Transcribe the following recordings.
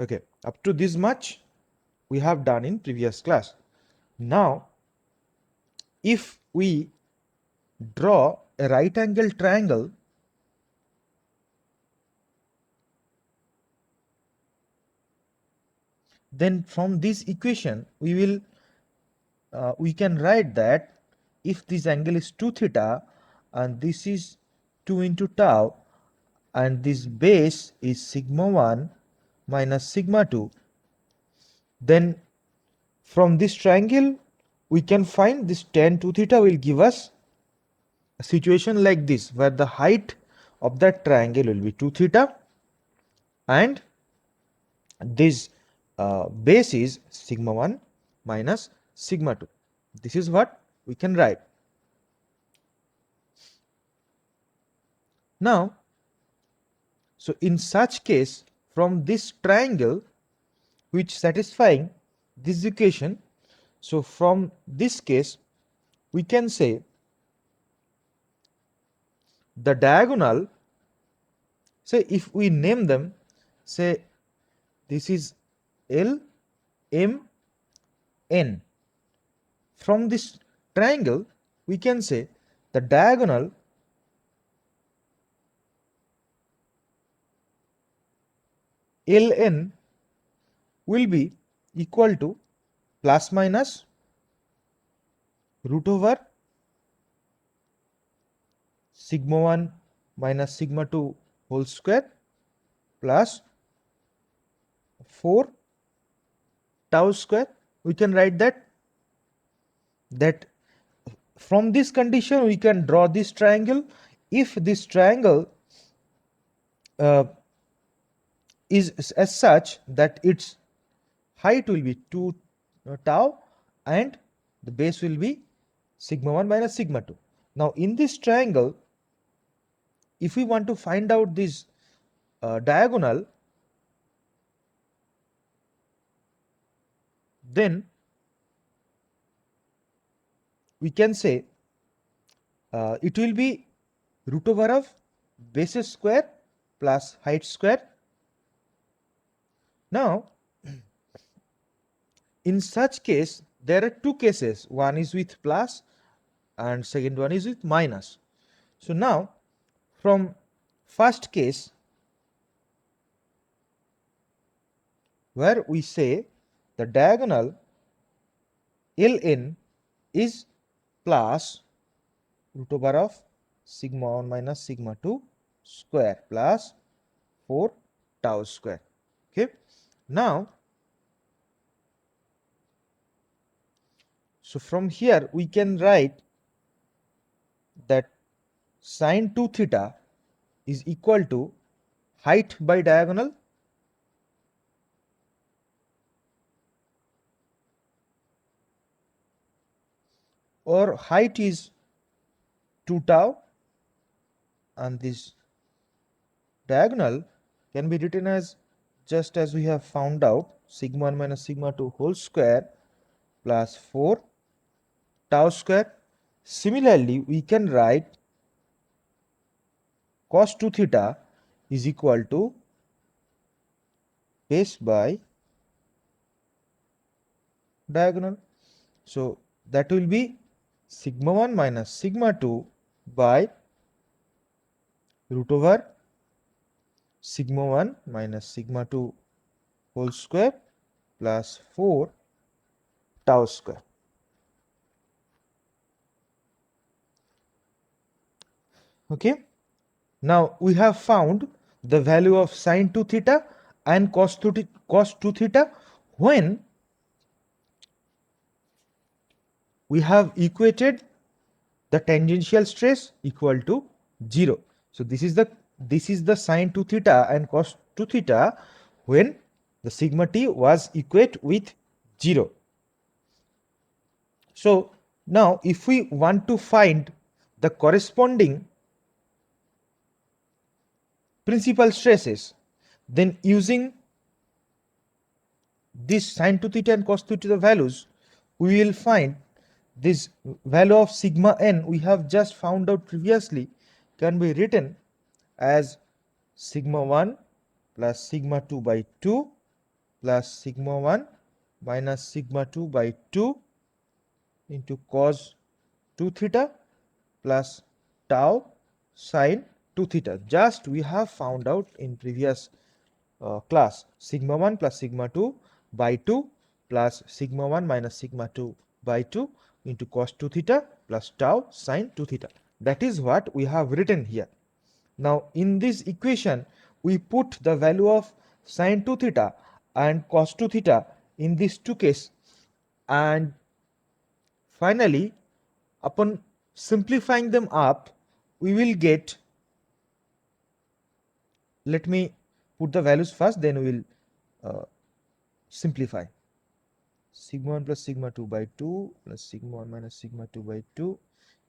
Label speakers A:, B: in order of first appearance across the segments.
A: Okay, up to this much we have done in previous class. Now, if we draw a right angle triangle, then from this equation we can write that if this angle is 2 theta and this is 2 into tau and this base is sigma 1 minus sigma 2, then from this triangle we can find this tan 2 theta will give us a situation like this, where the height of that triangle will be 2 theta and this base is sigma 1 minus sigma 2. This is what we can write. Now, so in such case, from this triangle which satisfying this equation, so from this case we can say the diagonal, say if we name them, say this is L, M, N. From this triangle we can say the diagonal Ln will be equal to plus minus root over sigma 1 minus sigma 2 whole square plus 4 tau square. We can write that from this condition we can draw this triangle. If this triangle is as such that its height will be 2 tau and the base will be sigma 1 minus sigma 2. Now in this triangle, if we want to find out this diagonal, then we can say it will be root over of base square plus height square. Now in such case there are two cases, one is with plus and second one is with minus. So now from first case, where we say the diagonal Ln is plus root over of sigma 1 minus sigma 2 square plus 4 tau square. Okay. Now, so from here we can write that sine 2 theta is equal to height by diagonal or height is 2 tau and this diagonal can be written as just as we have found out sigma 1 minus sigma 2 whole square plus 4 tau square. Similarly, we can write cos 2 theta is equal to base by diagonal. So that will be sigma 1 minus sigma 2 by root over sigma 1 minus sigma 2 whole square plus 4 tau square. Okay. Now we have found the value of sine 2 theta and cos 2 theta when we have equated the tangential stress equal to 0. So this is the sine 2 theta and cos 2 theta when the sigma t was equate with 0. So now if we want to find the corresponding principal stresses, then using this sine 2 theta and cos 2 theta values, we will find this value of sigma n we have just found out previously can be written as sigma 1 plus sigma 2 by 2 plus sigma 1 minus sigma 2 by 2 into cos 2 theta plus tau sine 2 theta. Just we have found out in previous class, sigma 1 plus sigma 2 by 2 plus sigma 1 minus sigma 2 by 2 into cos 2 theta plus tau sine 2 theta. That is what we have written here. Now in this equation we put the value of sine 2 theta and cos 2 theta in these two cases, and finally upon simplifying them up we will get, let me put the values first, then we will simplify. Sigma 1 plus sigma 2 by 2 plus sigma 1 minus sigma 2 by 2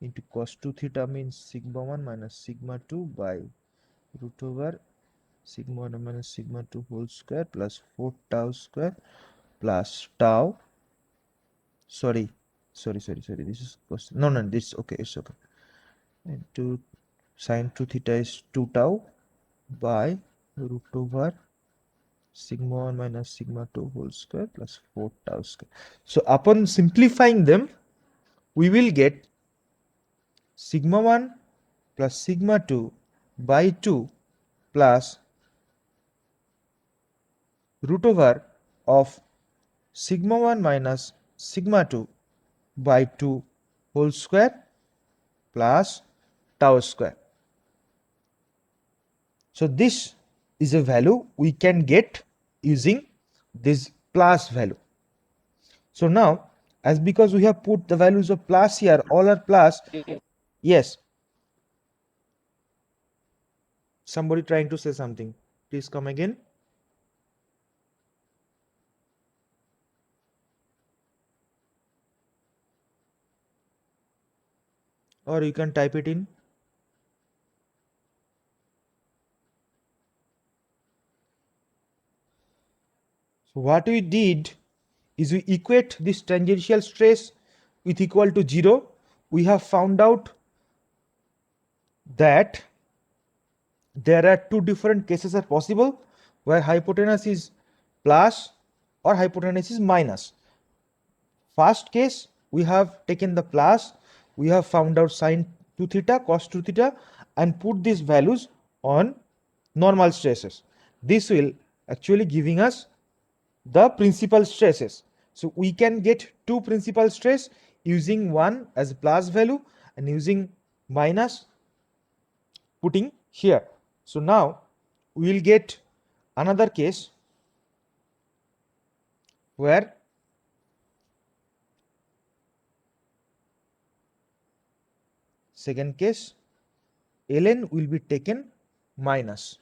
A: into cos 2 theta means sigma 1 minus sigma 2 by root over sigma 1 minus sigma 2 whole square plus 4 tau square plus tau, sorry, this is cos, no, this, okay, it's okay, into sine 2 theta is 2 tau by root over sigma 1 minus sigma 2 whole square plus 4 tau square. So upon simplifying them we will get sigma 1 plus sigma 2 by 2 plus root over of sigma 1 minus sigma 2 by 2 whole square plus tau square. So this is a value we can get using this plus value. So now, as because we have put the values of plus here, all are plus. Yes, somebody trying to say something, please come again. Or you can type it in. So what we did is we equate this tangential stress with equal to 0. We have found out that there are two different cases are possible where hypotenuse is plus or hypotenuse is minus. First case we have taken the plus, we have found out sine 2 theta, cos 2 theta and put these values on normal stresses. This will actually giving us the principal stresses. So we can get two principal stress using one as plus value and using minus putting here. So now we will get another case where second case ln will be taken minus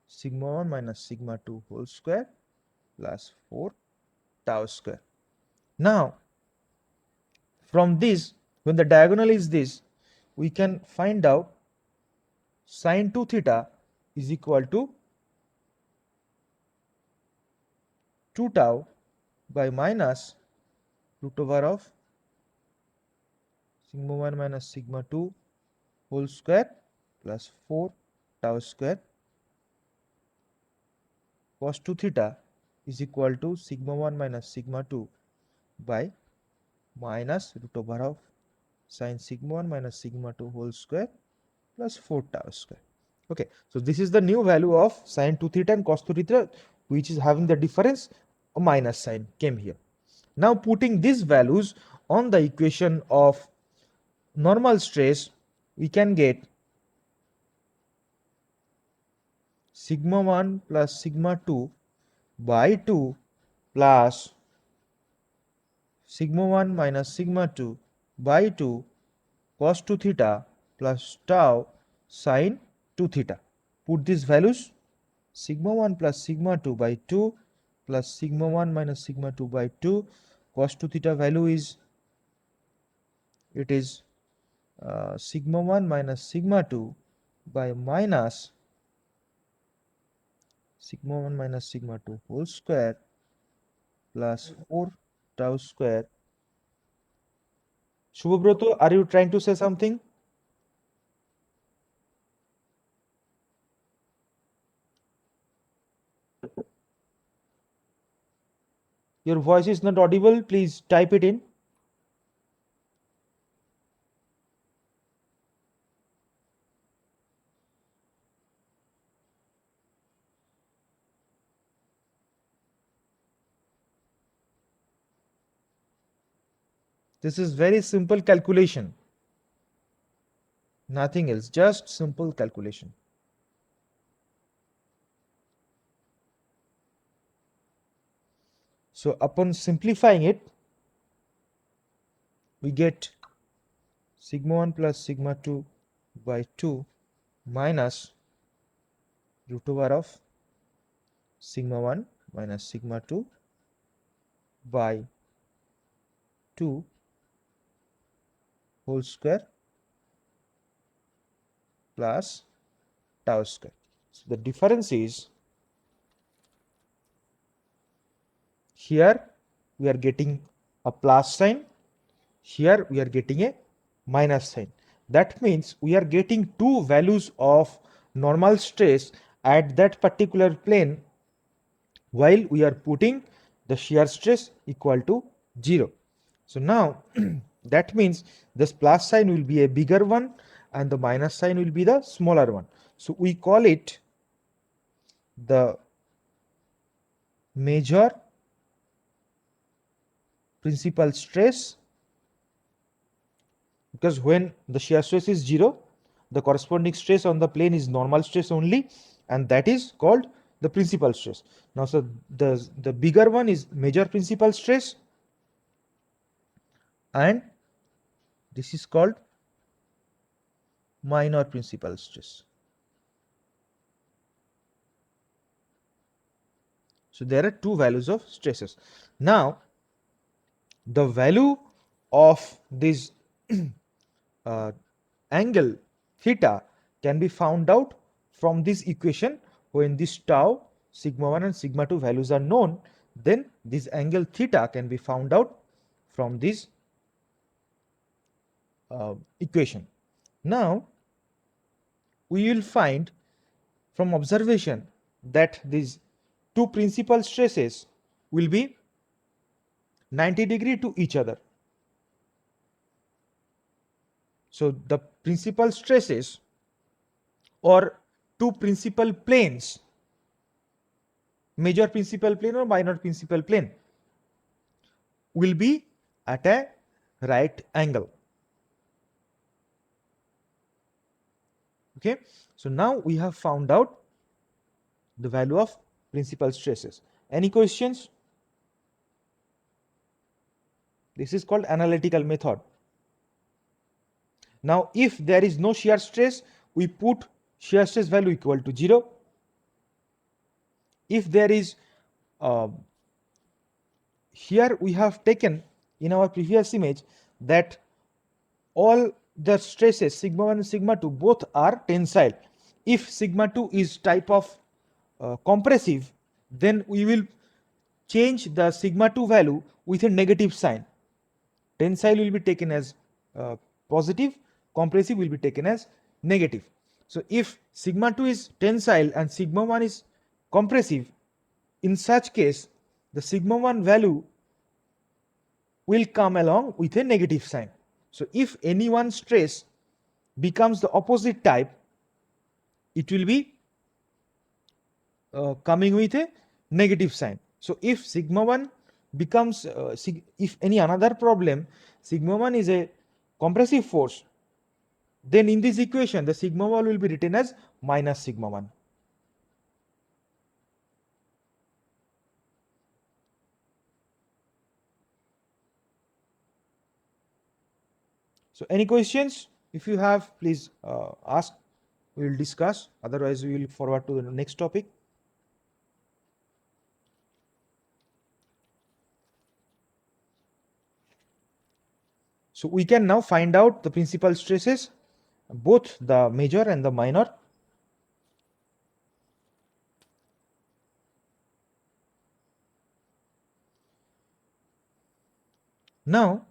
A: sigma 1 minus sigma 2 whole square plus 4 tau square. Now from this, when the diagonal is this, we can find out sine 2 theta is equal to 2 tau by minus root over of sigma 1 minus sigma 2 whole square plus 4 tau square cos 2 theta is equal to sigma 1 minus sigma 2 by minus root over of sine sigma 1 minus sigma 2 whole square plus 4 tau square. Okay, so this is the new value of sine 2 theta and cos 2 theta, which is having the difference, a minus sign came here. Now putting these values on the equation of normal stress, we can get sigma 1 plus sigma 2 by 2 plus sigma 1 minus sigma 2 by 2 cos 2 theta plus tau sine 2 theta. Put these values, sigma 1 plus sigma 2 by 2 plus sigma 1 minus sigma 2 by 2 cos 2 theta value is, it is sigma 1 minus sigma 2 by minus sigma 1 minus sigma 2 whole square plus 4 tau square. Shubhabroto, are you trying to say something? Your voice is not audible. Please type it in. This is very simple calculation. Nothing else, just simple calculation. So upon simplifying it, we get sigma 1 plus sigma 2 by 2 minus root over of sigma 1 minus sigma 2 by 2 whole square plus tau square. So the difference is, here we are getting a plus sign, here we are getting a minus sign. That means we are getting two values of normal stress at that particular plane while we are putting the shear stress equal to 0. So now that means this plus sign will be a bigger one and the minus sign will be the smaller one. So we call it the major principal stress, because when the shear stress is 0, the corresponding stress on the plane is normal stress only, and that is called the principal stress. Now, so the bigger one is major principal stress, and this is called minor principal stress. So there are two values of stresses. Now, the value of this angle theta can be found out from this equation. When this tau, sigma 1 and sigma 2 values are known, then this angle theta can be found out from this equation. Now, we will find from observation that these two principal stresses will be 90° to each other. So the principal stresses or two principal planes, major principal plane or minor principal plane, will be at a right angle. Okay, so now we have found out the value of principal stresses. Any questions? This is called analytical method. Now, if there is no shear stress, we put shear stress value equal to 0. If there is here we have taken in our previous image that all the stresses sigma 1 and sigma 2 both are tensile. If sigma 2 is type of compressive, then we will change the sigma 2 value with a negative sign. Tensile will be taken as positive, compressive will be taken as negative. So if sigma 2 is tensile and sigma 1 is compressive, in such case the sigma 1 value will come along with a negative sign. So if any one stress becomes the opposite type, it will be coming with a negative sign. So if sigma 1 becomes if any another problem, sigma 1 is a compressive force, then in this equation the sigma 1 will be written as minus sigma 1. So any questions? If you have, please ask. We will discuss. Otherwise, we will forward to the next topic. So we can now find out the principal stresses, both the major and the minor. Now,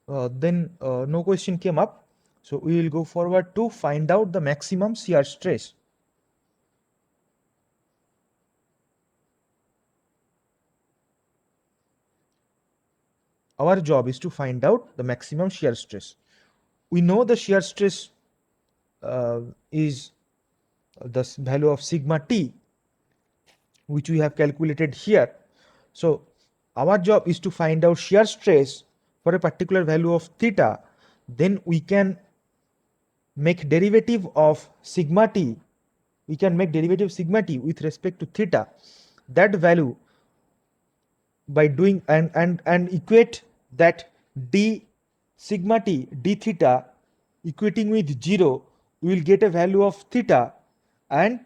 A: then no question came up. So we will go forward to find out the maximum shear stress. our job is to find out the maximum shear stress. We know the shear stress is the value of sigma t, which we have calculated here. So our job is to find out shear stress for a particular value of theta. Then we can make derivative of sigma t. We can make derivative sigma t with respect to theta. That value by doing and equate that d sigma t d theta equating with 0, we will get a value of theta, and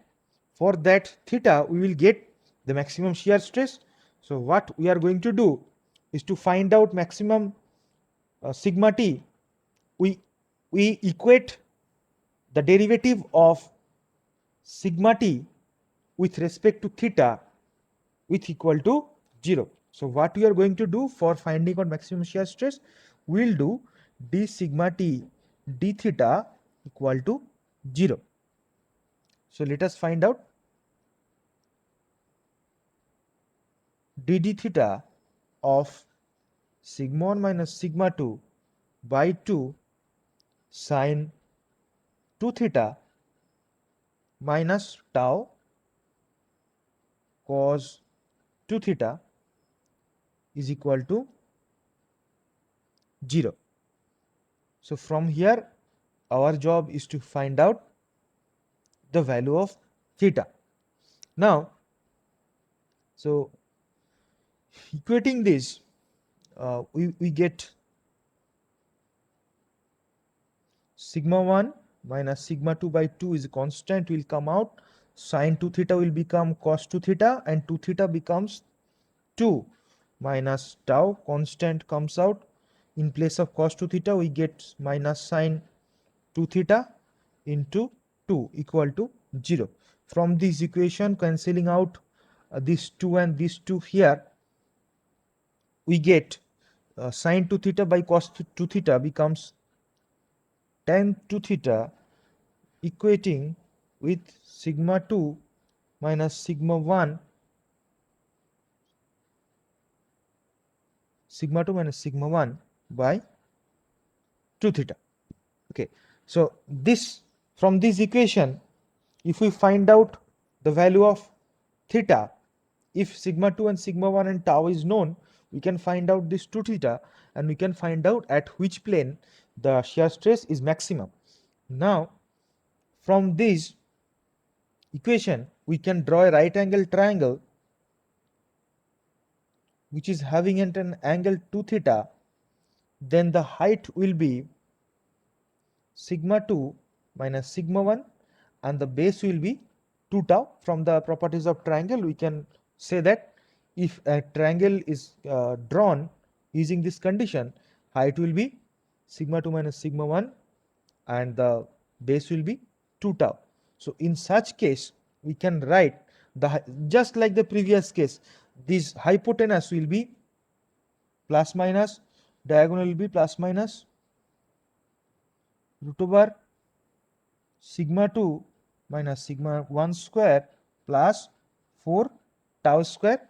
A: for that theta we will get the maximum shear stress. So what we are going to do is to find out maximum sigma t. We equate the derivative of sigma t with respect to theta with equal to 0. So what we are going to do for finding out maximum shear stress, we will do d sigma t d theta equal to 0. So let us find out d d theta of sigma 1 minus sigma 2 by 2 sine 2 theta minus tau cos 2 theta is equal to 0. So from here our job is to find out the value of theta. Now, so equating this, we get sigma 1 minus sigma 2 by 2 is a constant, will come out. Sine 2 theta will become cos 2 theta, and 2 theta becomes 2 minus tau, constant comes out. In place of cos 2 theta we get minus sine 2 theta into 2 equal to 0. From this equation, cancelling out this 2 and this 2 here, we get sine 2 theta by cos 2 theta becomes tan 2 theta, equating with sigma 2 minus sigma 1, sigma 2 minus sigma 1 by 2 theta. Okay, so this, from this equation, if we find out the value of theta, if sigma 2 and sigma 1 and tau is known, we can find out this 2 theta, and we can find out at which plane the shear stress is maximum. Now from this equation we can draw a right angle triangle which is having an angle 2 theta. Then the height will be sigma 2 minus sigma 1, and the base will be 2 tau. From the properties of triangle we can say that if a triangle is drawn using this condition, height will be sigma 2 minus sigma 1 and the base will be 2 tau. So in such case we can write the, just like the previous case, this hypotenuse will be plus minus, diagonal will be plus minus root over sigma 2 minus sigma 1 square plus 4 tau square.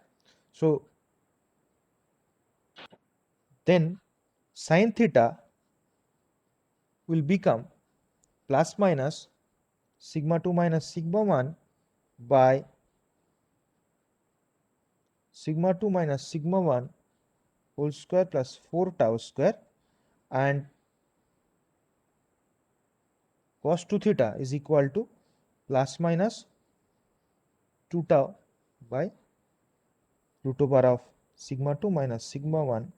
A: So then sin theta will become plus minus sigma 2 minus sigma 1 by sigma 2 minus sigma 1 whole square plus 4 tau square, and cos 2 theta is equal to plus minus 2 tau by root over of sigma 2 minus sigma 1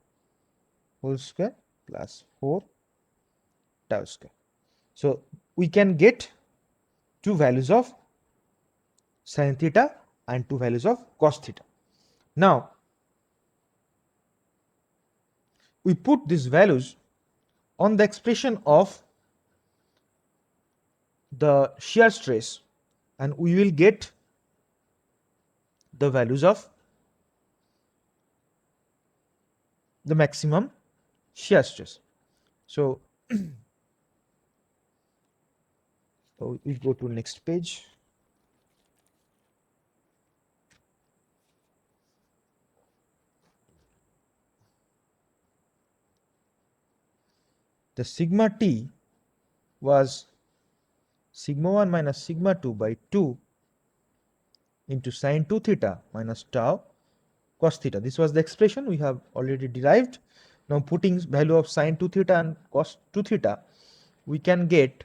A: whole square plus 4 tau square. So we can get two values of sin theta and two values of cos theta. Now we put these values on the expression of the shear stress, and we will get the values of the maximum shear stress. So we go to next page. the sigma t was sigma 1 minus sigma 2 by 2 into sine 2 theta minus tau cos theta. This was the expression we have already derived. Now putting value of sine 2 theta and cos 2 theta, we can get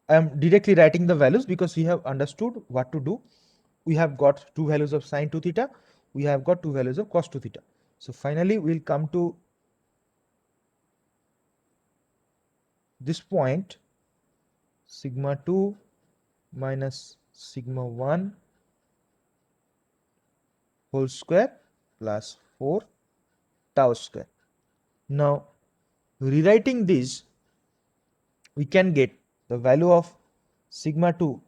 A: I am directly writing the values because we have understood what to do. We have got two values of sine 2 theta, we have got two values of cos 2 theta. So finally we will come to this point, sigma 2 minus sigma 1 whole square plus 4 tau square. Now rewriting this, we can get the value of sigma 2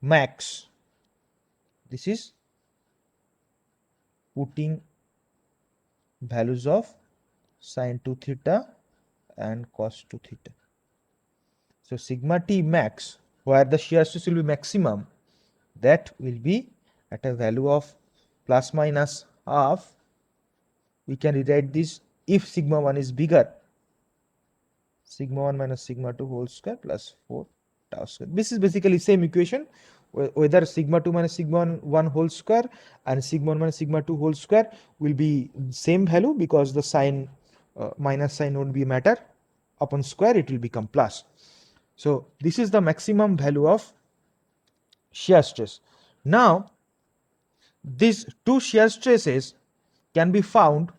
A: max. This is putting values of sine 2 theta and cos 2 theta. So sigma t max, where the shear stress will be maximum, that will be at a value of plus minus half. We can rewrite this if sigma 1 is bigger, sigma 1 minus sigma 2 whole square plus 4 tau square. This is basically same equation, whether sigma 2 minus sigma 1 whole square and sigma 1 minus sigma 2 whole square will be same value, because the sign minus sign won't be matter. Upon square it will become plus. So this is the maximum value of shear stress. Now these two shear stresses can be found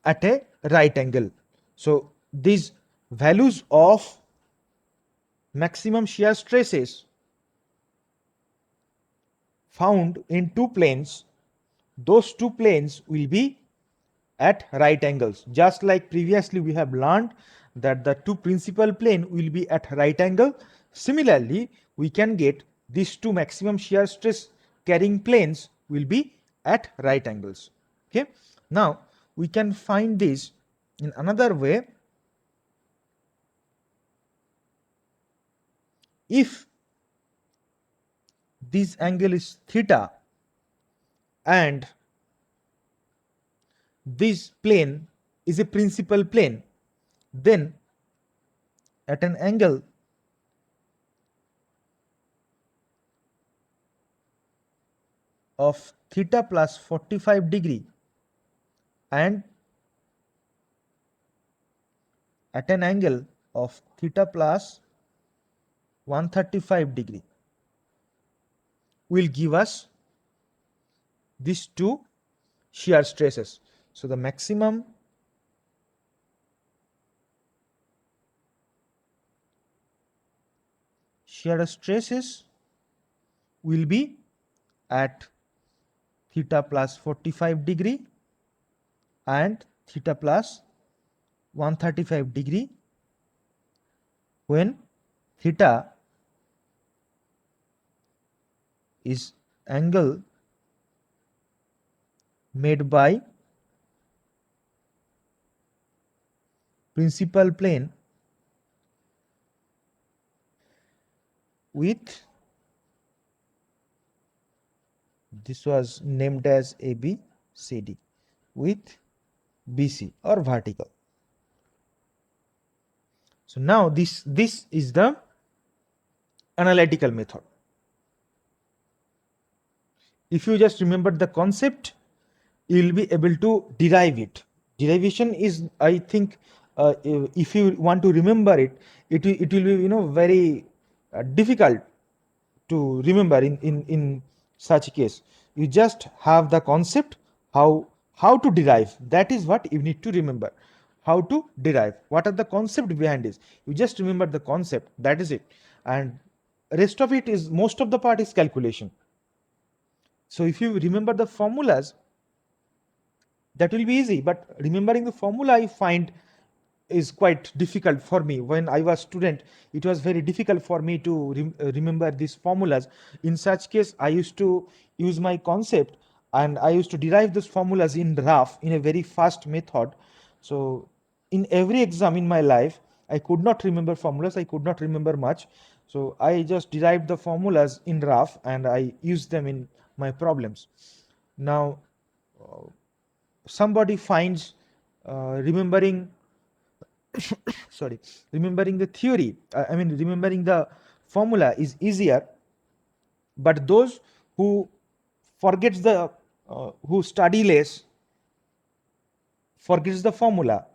A: at a right angle. So these values of maximum shear stresses found in two planes, those two planes will be at right angles. Just like previously we have learned that the two principal plane will be at right angle. Similarly, we can get these two maximum shear stress carrying planes will be at right angles. Okay. Now we can find this in another way. If this angle is theta and this plane is a principal plane, then at an angle of theta plus 45 degree and at an angle of theta plus 135 degree will give us these two shear stresses. So the maximum shear stresses will be at theta plus 45 degree and theta plus 135 degree when theta is angle made by principal plane with, this was named as ABCD, with BC or vertical. So now this is the analytical method. If you just remember the concept, you will be able to derive it. Derivation is, I think, if you want to remember it, it will be very difficult to remember in such case. You just have the concept, how to derive. That is what you need to remember. How to derive, what are the concept behind this. You just remember the concept, that is it, and rest of it is, most of the part is calculation. So if you remember the formulas, that will be easy, but remembering the formula I find is quite difficult for me. When I was student, it was very difficult for me to remember these formulas. In such case, I used to use my concept and I used to derive those formulas in rough, in a very fast method. So in every exam in my life, I could not remember formulas, I could not remember much. So I just derived the formulas in rough and I used them in my problems. Now somebody finds remembering sorry, remembering the theory, I mean remembering the formula is easier, but those who forgets the who study less forgets the formula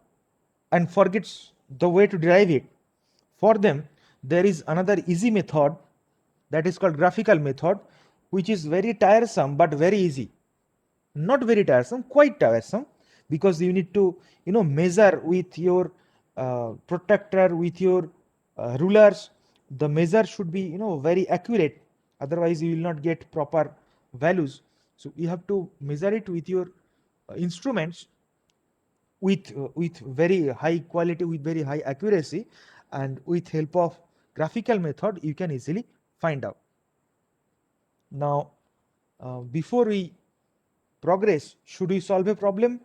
A: and forgets the way to derive it, for them there is another easy method, that is called graphical method, which is very tiresome but very easy. Not very tiresome, quite tiresome, because you need to measure with your protractor, with your rulers. The measure should be very accurate, otherwise you will not get proper values. So you have to measure it with your instruments, with very high quality, with very high accuracy, and with help of graphical method you can easily find out. Now before we progress, should we solve a problem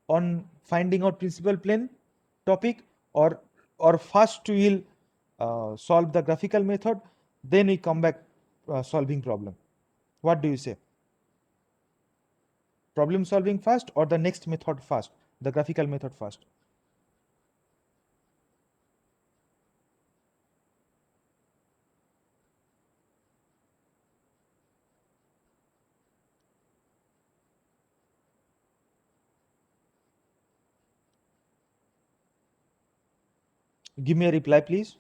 A: on finding out principal plane topic, or first we will solve the graphical method, then we come back solving problem? What do you say? Problem solving first or the next method first, the graphical method first? Give me a reply, please.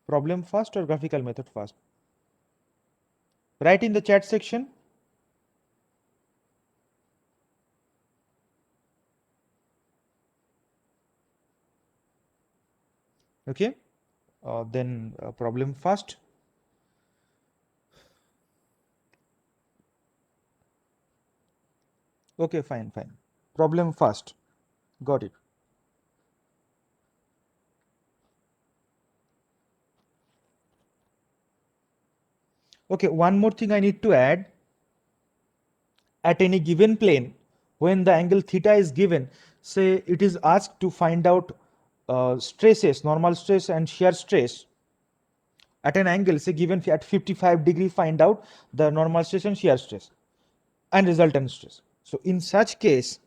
A: Problem first or graphical method first? Write in the chat section. Okay, then problem first. Okay, fine, fine. Problem first. Got it. Okay, one more thing I need to add. At any given plane, when the angle theta is given, say it is asked to find out stresses, normal stress and shear stress at an angle, say given at 55 degree, find out the normal stress and shear stress and resultant stress. So in such case,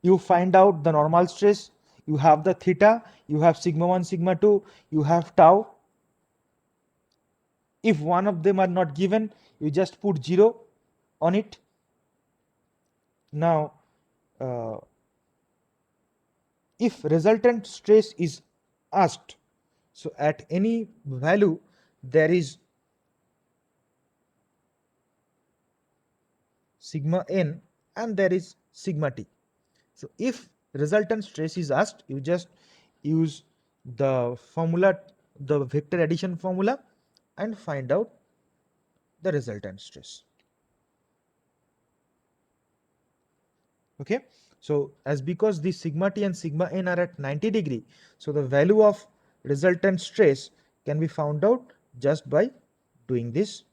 A: you find out the normal stress, you have the theta, you have sigma 1, sigma 2, you have tau. If one of them are not given, you just put 0 on it. Now if resultant stress is asked, so at any value there is sigma n and there is sigma t. So if resultant stress is asked, you just use the formula, the vector addition formula, and find out the resultant stress. Okay, so as because the sigma t and sigma n are at 90 degree, so the value of resultant stress can be found out just by doing this.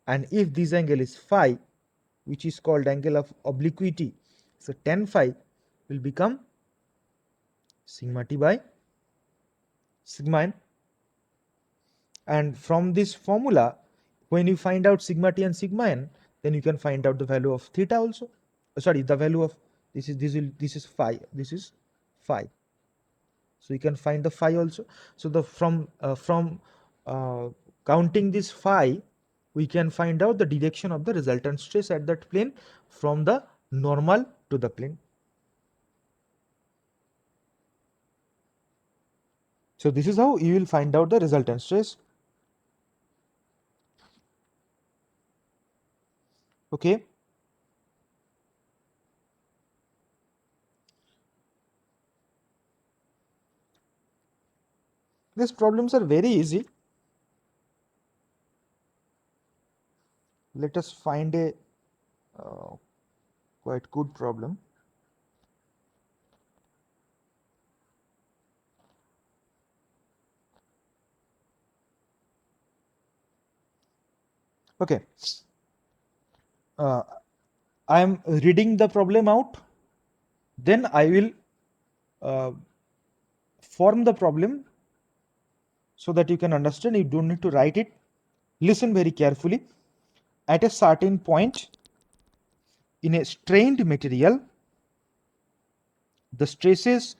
A: And if this angle is phi, which is called angle of obliquity, so tan phi will become sigma t by sigma n. And from this formula, when you find out sigma t and sigma n, then you can find out the value of theta also. Sorry, the value of this is phi, this is phi. So you can find the phi also. So the from counting this phi, we can find out the direction of the resultant stress at that plane from the normal to the plane. So this is how you will find out the resultant stress. Okay. These problems are very easy. Let us find a quite good problem. Okay. I am reading the problem out, then I will uh, form the problem so that you can understand. You don't need to write it. Listen very carefully. At a certain point in a strained material, the stresses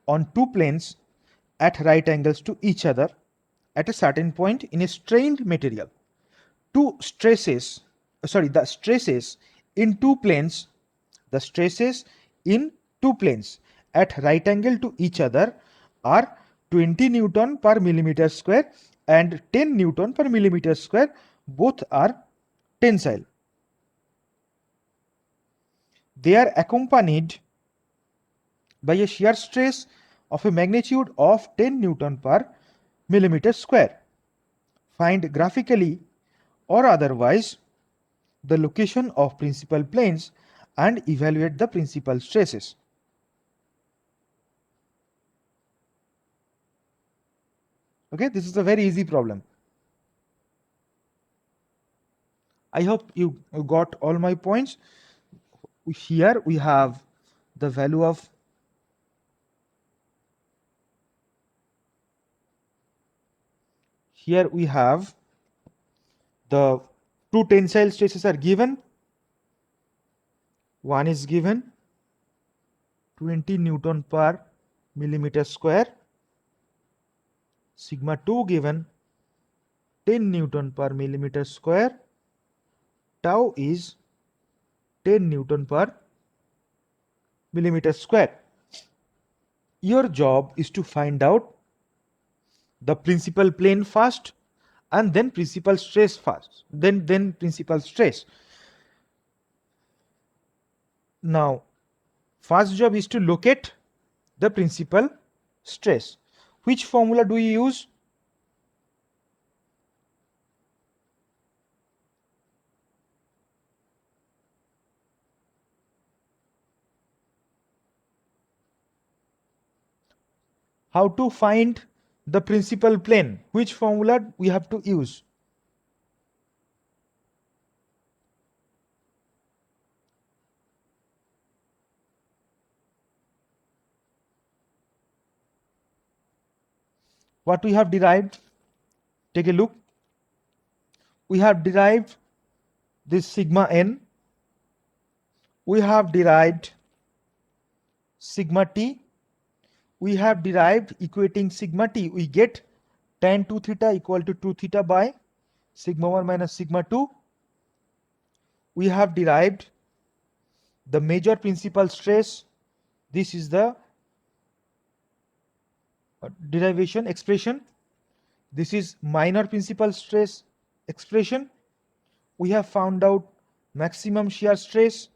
A: on two planes at right angles to each other. At a certain point in a strained material, two stresses, the stresses in two planes, the stresses in two planes at right angle to each other are 20 Newton per millimeter square and 10 Newton per millimeter square. Both are tensile. They are accompanied by a shear stress of a magnitude of 10 Newton per millimeter square. Find graphically or otherwise the location of principal planes and evaluate the principal stresses. Okay, this is a very easy problem. I hope you got all my points. Here we have the value of here we have the two tensile stresses are given. One is given 20 Newton per millimeter square, sigma 2 given 10 Newton per millimeter square, tau is 10 Newton per millimeter square. Your job is to find out the principal plane first and then principal stress first, then principal stress. Now, first job is to locate the principal stress. Which formula do you use? How to find the principal plane? Which formula we have to use? What we have derived? Take a look. We have derived this sigma n. We have derived sigma t. We have derived equating sigma t. We get tan 2 theta equal to 2 theta by sigma 1 minus sigma 2. We have derived the major principal stress. This is the derivation expression. This is minor principal stress expression. We have found out maximum shear stress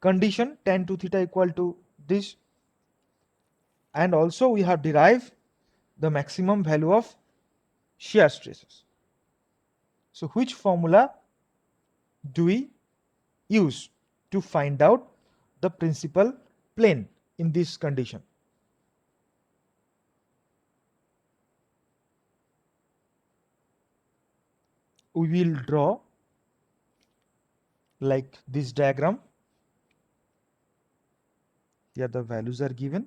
A: condition tan 2 theta equal to this, and also we have derived the maximum value of shear stresses. So which formula do we use to find out the principal plane in this condition? We will draw like this diagram. Here the values are given.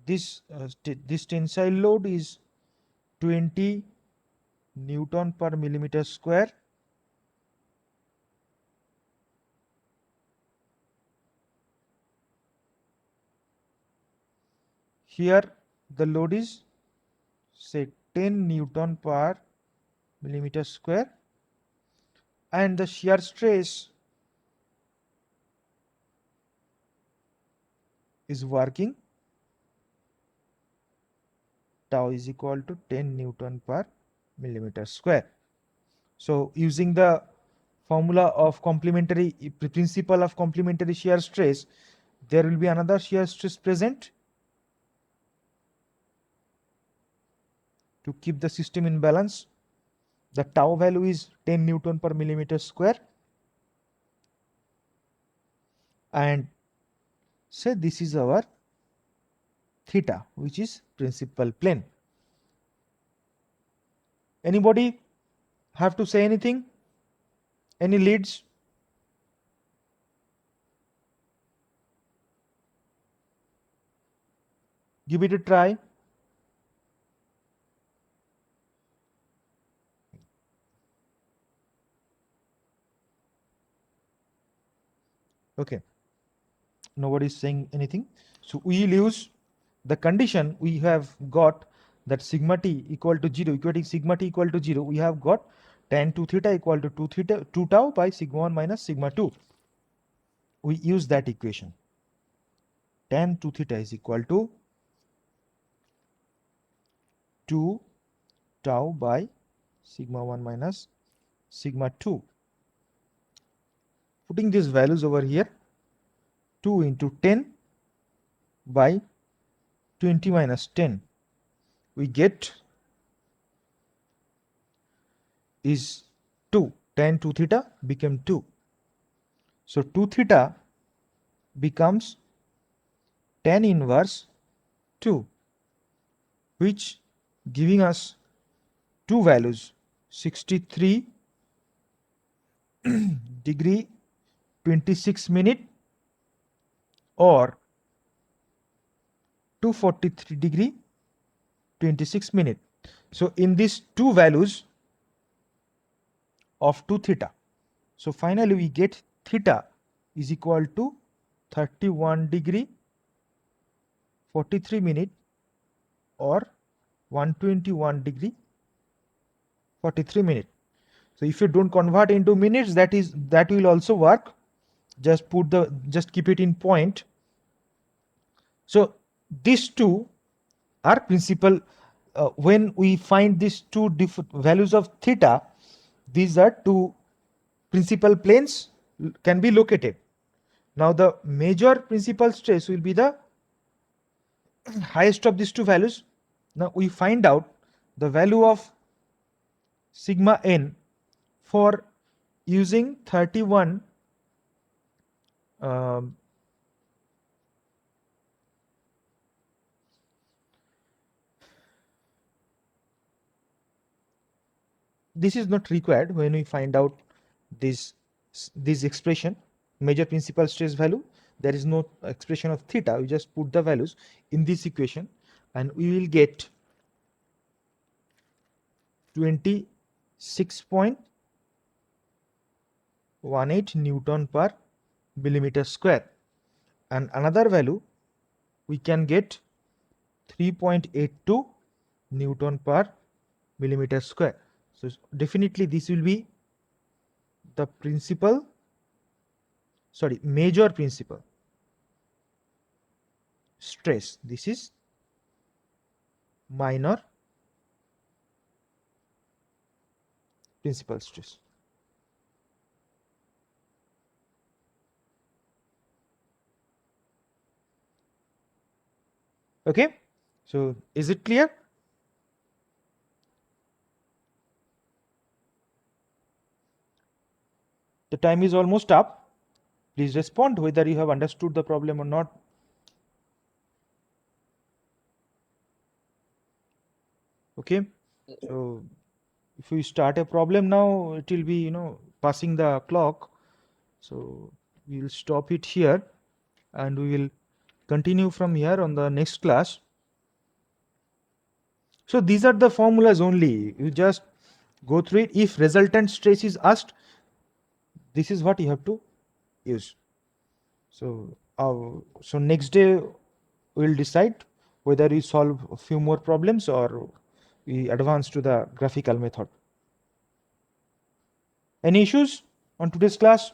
A: This tensile load is 20 Newton per millimeter square. Here the load is say 10 Newton per millimeter square, and the shear stress is working. Tau is equal to 10 Newton per millimeter square. So using the formula of complementary principle of complementary shear stress, there will be another shear stress present to keep the system in balance. The tau value is 10 Newton per millimeter square, and say this is our theta, which is principal plane. Anybody have to say anything? Any leads? Give it a try. Okay, nobody is saying anything. So we will use the condition we have got, that sigma t equal to 0, equating sigma t equal to 0. We have got tan 2 theta equal to 2 tau by sigma 1 minus sigma 2. We use that equation. Tan 2 theta is equal to 2 tau by sigma 1 minus sigma 2. Putting these values over here, 2 into 10 by 20 minus 10, we get is 2. Tan 2 theta became 2. So 2 theta becomes tan inverse 2, which giving us two values, 63 degree 26 minute or 243 degree 26 minute. So in these two values of 2 theta, so finally we get theta is equal to 31 degree 43 minute or 121 degree 43 minute. So if you don't convert into minutes, that will also work. Just keep it in point. So these two are principal. When we find these two different values of theta, these are two principal planes can be located. Now the major principal stress will be the highest of these two values. Now we find out the value of sigma n for using 31 this is not required when we find out this expression, major principal stress value. There is no expression of theta. We just put the values in this equation and we will get 26.18 Newton per millimeter square, and another value we can get 3.82 Newton per millimeter square. So definitely this will be the major principal stress. This is minor principal stress. Okay, so is it clear? The time is almost up. Please respond whether you have understood the problem or not. Okay, so if we start a problem now, it will be passing the clock. So we will stop it here and we will continue from here on the next class. So these are the formulas only. You just go through it. If resultant stress is asked, this is what you have to use. So so next day we will decide whether we solve a few more problems or we advance to the graphical method. Any issues on today's class?